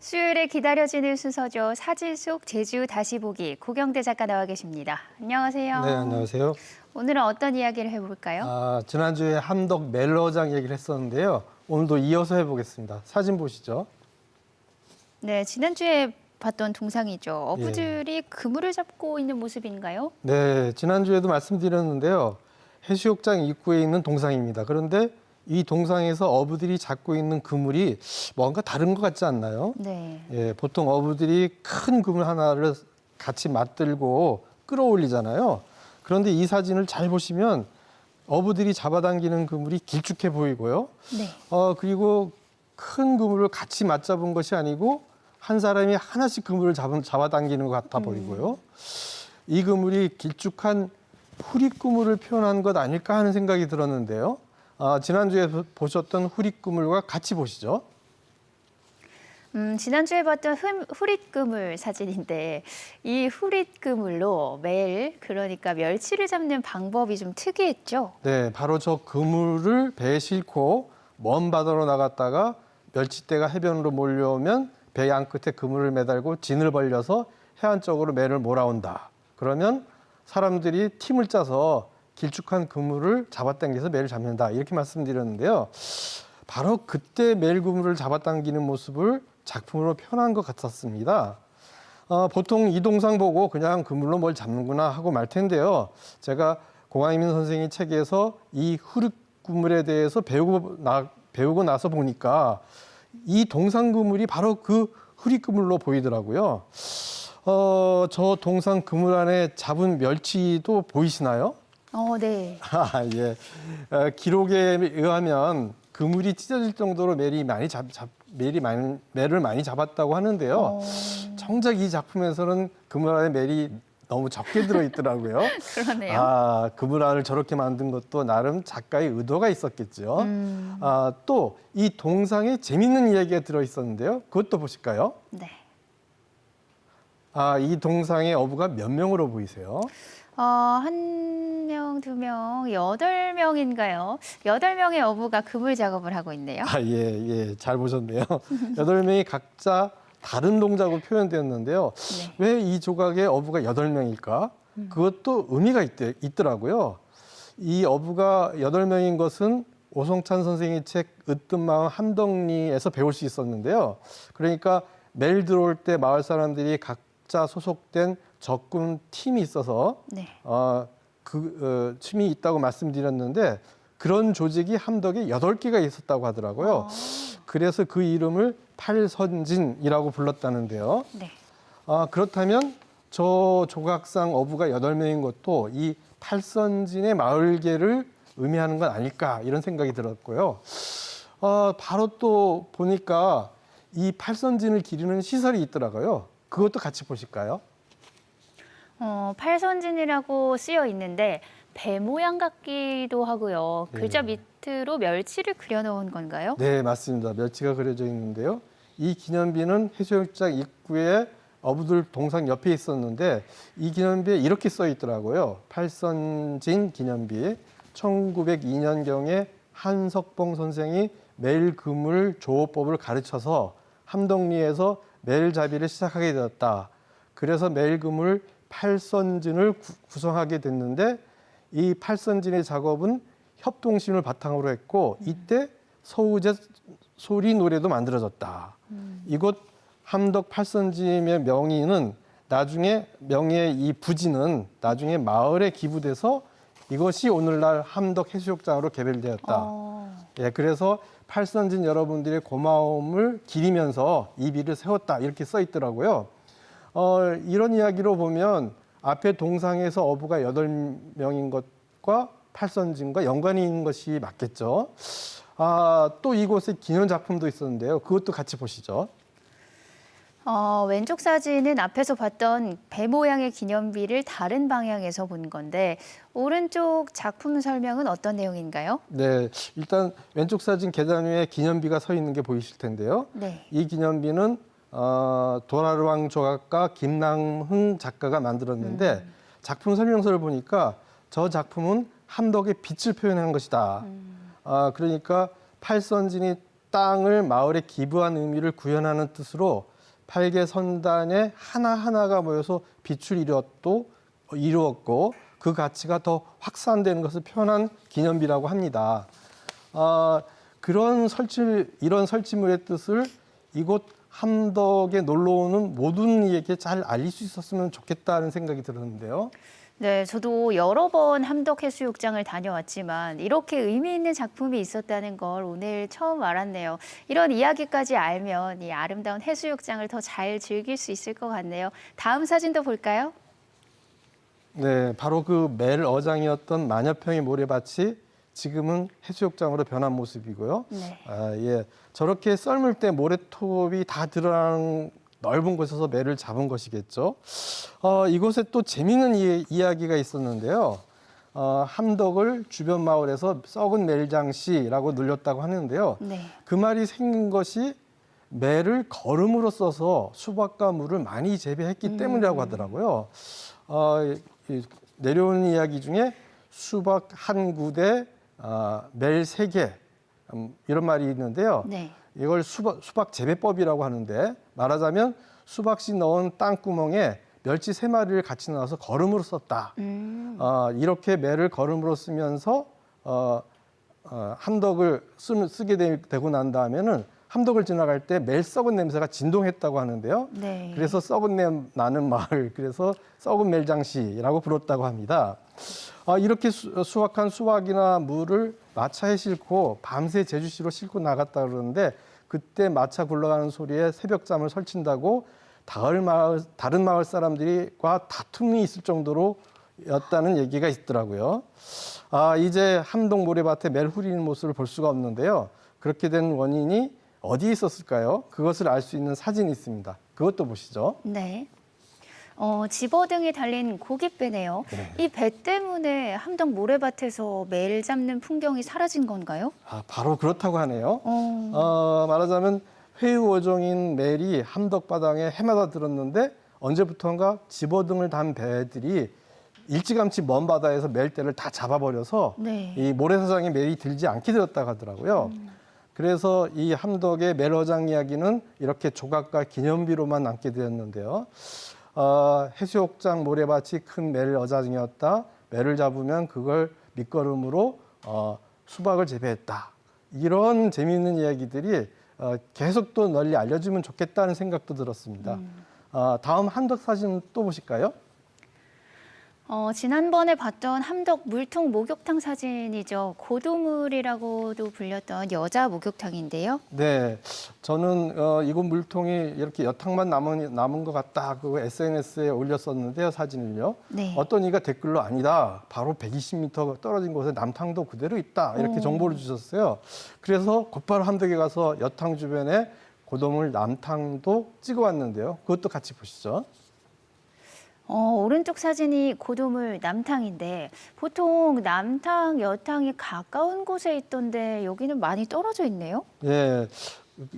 수요일에 기다려지는 순서죠. 사진 속 제주 다시 보기 고경대 작가 나와 계십니다. 안녕하세요. 네, 안녕하세요. 오늘은 어떤 이야기를 해볼까요? 지난주에 함덕 멜로장 얘기를 했었는데요. 오늘도 이어서 해보겠습니다. 사진 보시죠. 네, 지난주에 봤던 동상이죠. 어부들이 그물을 잡고 있는 모습인가요? 네, 지난주에도 말씀드렸는데요. 해수욕장 입구에 있는 동상입니다. 그런데 이 동상에서 어부들이 잡고 있는 그물이 뭔가 다른 것 같지 않나요? 네. 예, 보통 어부들이 큰 그물 하나를 같이 맞들고 끌어올리잖아요. 그런데 이 사진을 잘 보시면 어부들이 잡아당기는 그물이 길쭉해 보이고요. 네. 그리고 큰 그물을 같이 맞잡은 것이 아니고 한 사람이 하나씩 그물을 잡아당기는 것 같아 보이고요. 이 그물이 길쭉한 후리그물을 표현한 것 아닐까 하는 생각이 들었는데요. 지난주에 보셨던 후리그물과 같이 보시죠. 지난주에 봤던 후릿그물 사진인데 이 후릿그물로 매일 그러니까 멸치를 잡는 방법이 좀 특이했죠? 네, 바로 저 그물을 배에 싣고 먼 바다로 나갔다가 멸치떼가 해변으로 몰려오면 배 양끝에 그물을 매달고 진을 벌려서 해안 쪽으로 매를 몰아온다. 그러면 사람들이 팀을 짜서 길쭉한 그물을 잡아당겨서 매를 잡는다. 이렇게 말씀드렸는데요. 바로 그때 매일 그물을 잡아당기는 모습을 작품으로 표현한 것 같았습니다. 보통 이 동상 보고 그냥 그물로 뭘 잡는구나 하고 말 텐데요. 제가 공항이민 선생님 책에서 이 후르그물에 대해서 배우고 나서 보니까 이 동상 그물이 바로 그 후리그물로 보이더라고요. 저 동상 그물 안에 잡은 멸치도 보이시나요? 네. 예. 기록에 의하면 그물이 찢어질 정도로 매를 많이 잡았다고 하는데요. 정작 이 작품에서는 그물 안에 멜이 너무 적게 들어있더라고요. 그러네요. 그물 안을 저렇게 만든 것도 나름 작가의 의도가 있었겠죠. 또 이 동상에 재밌는 이야기가 들어있었는데요. 그것도 보실까요? 네. 이 동상의 어부가 몇 명으로 보이세요? 한 명, 두 명, 8명인가요? 8명의 어부가 그물 작업을 하고 있네요. 예, 잘 보셨네요. 8명이 각자 다른 동작으로 표현되었는데요. 네. 왜 이 조각의 어부가 8명일까? 그것도 의미가 있더라고요. 이 어부가 8명인 것은 오성찬 선생의 책 으뜸마을 함덕리에서 배울 수 있었는데요. 그러니까 매일 들어올 때 마을 사람들이 각자 소속된 적군 팀이 있어서 네. 팀이 있다고 말씀드렸는데 그런 조직이 함덕에 8개가 있었다고 하더라고요. 그래서 그 이름을 팔선진이라고 불렀다는데요. 네. 그렇다면 저 조각상 어부가 8명인 것도 이 팔선진의 마을계를 의미하는 건 아닐까 이런 생각이 들었고요. 바로 또 보니까 이 팔선진을 기리는 시설이 있더라고요. 그것도 같이 보실까요? 팔선진이라고 쓰여 있는데 배 모양 같기도 하고요. 글자 밑으로 멸치를 그려놓은 건가요? 네, 맞습니다. 멸치가 그려져 있는데요. 이 기념비는 해수욕장 입구에 어부들 동상 옆에 있었는데 이 기념비에 이렇게 써 있더라고요. 팔선진 기념비. 1902년경에 한석봉 선생이 매일 그물 조업법을 가르쳐서 함덕리에서 매일잡이를 시작하게 되었다. 그래서 매일 그물 팔선진을 구성하게 됐는데 이 팔선진의 작업은 협동심을 바탕으로 했고 이때 서우제 소리 노래도 만들어졌다. 이곳 함덕 팔선진의 명의는 나중에 명의의 이 부지는 나중에 마을에 기부돼서 이것이 오늘날 함덕 해수욕장으로 개별되었다. 예, 그래서 팔선진 여러분들의 고마움을 기리면서 이 비를 세웠다 이렇게 써 있더라고요. 이런 이야기로 보면 앞에 동상에서 어부가 8명인 것과 팔선진과 연관이 있는 것이 맞겠죠. 또 이곳에 기념작품도 있었는데요. 그것도 같이 보시죠. 왼쪽 사진은 앞에서 봤던 배 모양의 기념비를 다른 방향에서 본 건데 오른쪽 작품 설명은 어떤 내용인가요? 네, 일단 왼쪽 사진 계단 위에 기념비가 서 있는 게 보이실 텐데요. 네. 이 기념비는 도라르왕 조각가 김남흥 작가가 만들었는데 작품 설명서를 보니까 저 작품은 함덕의 빛을 표현한 것이다. 그러니까 팔선진이 땅을 마을에 기부한 의미를 구현하는 뜻으로 팔개 선단의 하나하나가 모여서 빛을 이루었고 그 가치가 더 확산되는 것을 표현한 기념비라고 합니다. 이런 설치물의 뜻을 이곳 함덕에 놀러 오는 모든 이에게 잘 알릴 수 있었으면 좋겠다는 생각이 들었는데요. 네, 저도 여러 번 함덕해수욕장을 다녀왔지만 이렇게 의미 있는 작품이 있었다는 걸 오늘 처음 알았네요. 이런 이야기까지 알면 이 아름다운 해수욕장을 더 잘 즐길 수 있을 것 같네요. 다음 사진도 볼까요? 네, 바로 그 멜 어장이었던 만여평의 모래밭이 지금은 해수욕장으로 변한 모습이고요. 네. 예, 저렇게 썰물 때 모래톱이 다 드러나는 넓은 곳에서 매를 잡은 것이겠죠. 이곳에 또 재미있는 이야기가 있었는데요. 함덕을 주변 마을에서 썩은 멜장시라고 늘렸다고 하는데요. 네. 그 말이 생긴 것이 매를 거름으로 써서 수박과 물을 많이 재배했기 때문이라고 하더라고요. 내려오는 이야기 중에 수박 한 구대, 멜 세 개 이런 말이 있는데요. 네. 이걸 수박 재배법이라고 하는데 말하자면 수박씨 넣은 땅구멍에 멸치 3마리를 같이 넣어서 거름으로 썼다. 이렇게 매를 거름으로 쓰면서 함덕을 쓰게 되고 난 다음에는 함덕을 지나갈 때 매일 썩은 냄새가 진동했다고 하는데요. 네. 그래서 썩은 냄 나는 마을, 그래서 썩은 멜장시라고 불렀다고 합니다. 이렇게 수확한 수박이나 물을 마차에 싣고 밤새 제주시로 싣고 나갔다 그러는데 그때 마차 굴러가는 소리에 새벽잠을 설친다고 다른 마을 사람들과 다툼이 있을 정도로였다는 얘기가 있더라고요. 이제 함동 모래밭에 멜 후리는 모습을 볼 수가 없는데요. 그렇게 된 원인이 어디에 있었을까요? 그것을 알 수 있는 사진이 있습니다. 그것도 보시죠. 네. 집어등이 달린 고깃배네요. 네. 이 배 때문에 함덕 모래밭에서 멜 잡는 풍경이 사라진 건가요? 바로 그렇다고 하네요. 말하자면 회유어종인 멜이 함덕바닥에 해마다 들었는데 언제부턴가 집어등을 단 배들이 일찌감치 먼 바다에서 멜대를 다 잡아버려서 네. 이 모래사장에 멜이 들지 않게 되었다고 하더라고요. 그래서 이 함덕의 멜어장 이야기는 이렇게 조각과 기념비로만 남게 되었는데요. 해수욕장 모래밭이 큰 멜 어장이었다. 멜을 잡으면 그걸 밑거름으로 수박을 재배했다. 이런 재미있는 이야기들이 계속 또 널리 알려주면 좋겠다는 생각도 들었습니다. 다음 함덕 사진 또 보실까요? 지난번에 봤던 함덕 물통 목욕탕 사진이죠. 고도물이라고도 불렸던 여자 목욕탕인데요. 네, 저는 이곳 물통이 이렇게 여탕만 남은 것 같다. 그 SNS에 올렸었는데요, 사진을요. 네. 어떤 이가 댓글로 아니다. 바로 120m 떨어진 곳에 남탕도 그대로 있다. 이렇게 정보를 주셨어요. 그래서 곧바로 함덕에 가서 여탕 주변에 고도물 남탕도 찍어왔는데요. 그것도 같이 보시죠. 오른쪽 사진이 고도물 남탕인데 보통 남탕, 여탕이 가까운 곳에 있던데 여기는 많이 떨어져 있네요. 예,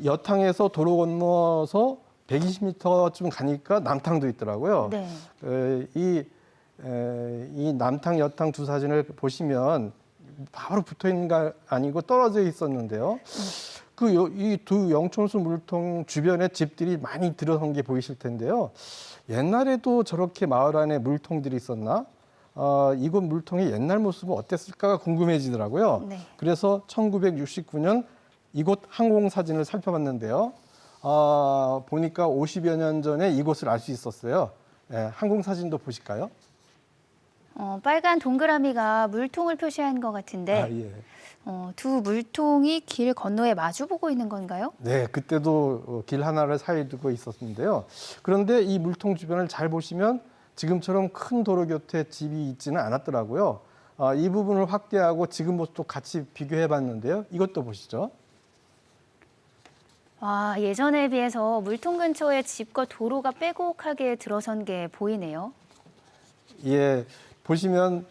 여탕에서 도로 건너서 120m쯤 가니까 남탕도 있더라고요. 네. 이 남탕, 여탕 두 사진을 보시면 바로 붙어 있는 게 아니고 떨어져 있었는데요. 이 두 영촌수 물통 주변에 집들이 많이 들어선 게 보이실 텐데요. 옛날에도 저렇게 마을 안에 물통들이 있었나? 이곳 물통의 옛날 모습은 어땠을까가 궁금해지더라고요. 네. 그래서 1969년 이곳 항공 사진을 살펴봤는데요. 보니까 50여 년 전에 이곳을 알 수 있었어요. 항공 사진도 보실까요? 빨간 동그라미가 물통을 표시한 것 같은데 예. 두 물통이 길 건너에 마주보고 있는 건가요? 네, 그때도 길 하나를 사이에 두고 있었는데요. 그런데 이 물통 주변을 잘 보시면 지금처럼 큰 도로 곁에 집이 있지는 않았더라고요. 이 부분을 확대하고 지금 모습도 같이 비교해 봤는데요. 이것도 보시죠. 예전에 비해서 물통 근처에 집과 도로가 빼곡하게 들어선 게 보이네요. 예, 보시면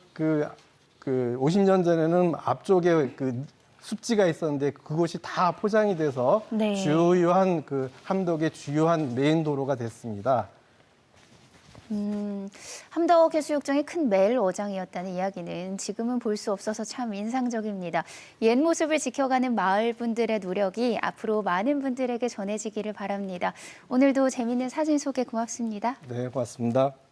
50년 전에는 앞쪽에 그 습지가 있었는데 그곳이 다 포장이 돼서 네. 주요한 함덕의 주요한 메인 도로가 됐습니다. 함덕해수욕장의 큰 멜 어장이었다는 이야기는 지금은 볼 수 없어서 참 인상적입니다. 옛 모습을 지켜가는 마을 분들의 노력이 앞으로 많은 분들에게 전해지기를 바랍니다. 오늘도 재미있는 사진 소개 고맙습니다. 네, 고맙습니다.